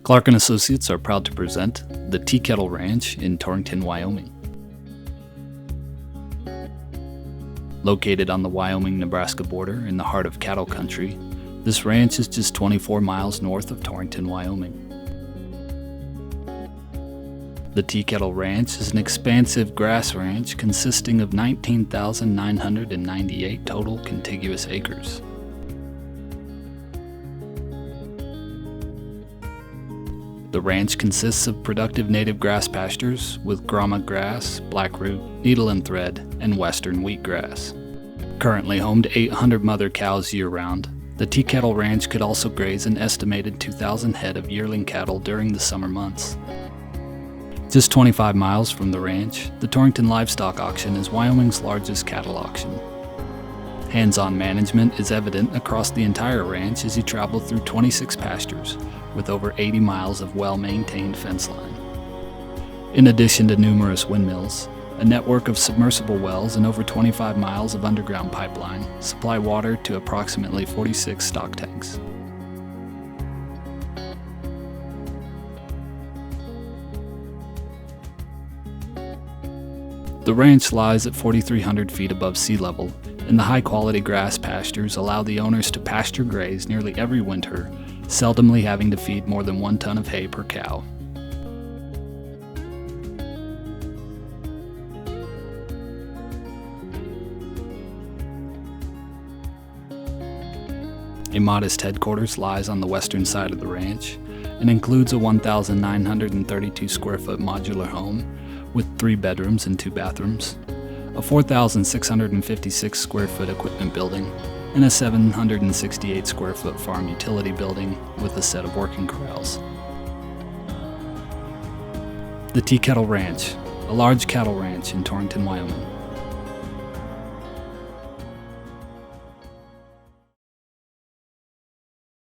Clark & Associates are proud to present the Kettle Ranch in Torrington, Wyoming. Located on the Wyoming-Nebraska border in the heart of cattle country, this ranch is just 24 miles north of Torrington, Wyoming. The Kettle Ranch is an expansive grass ranch consisting of 19,998 total contiguous acres. The ranch consists of productive native grass pastures with grama grass, blackroot, needle and thread, and western wheatgrass. Currently home to 800 mother cows year-round, the Kettle Ranch could also graze an estimated 2,000 head of yearling cattle during the summer months. Just 25 miles from the ranch, the Torrington Livestock Auction is Wyoming's largest cattle auction. Hands-on management is evident across the entire ranch as you travel through 26 pastures, with over 80 miles of well-maintained fence line. In addition to numerous windmills, a network of submersible wells and over 25 miles of underground pipeline supply water to approximately 46 stock tanks. The ranch lies at 4,300 feet above sea level, and the high-quality grass pastures allow the owners to pasture graze nearly every winter, seldomly having to feed more than 1 ton of hay per cow. A modest headquarters lies on the western side of the ranch and includes a 1,932 square foot modular home with 3 bedrooms and 2 bathrooms, a 4,656 square foot equipment building, and a 768 square foot farm utility building with a set of working corrals. The Kettle Ranch, a large cattle ranch in Torrington, Wyoming.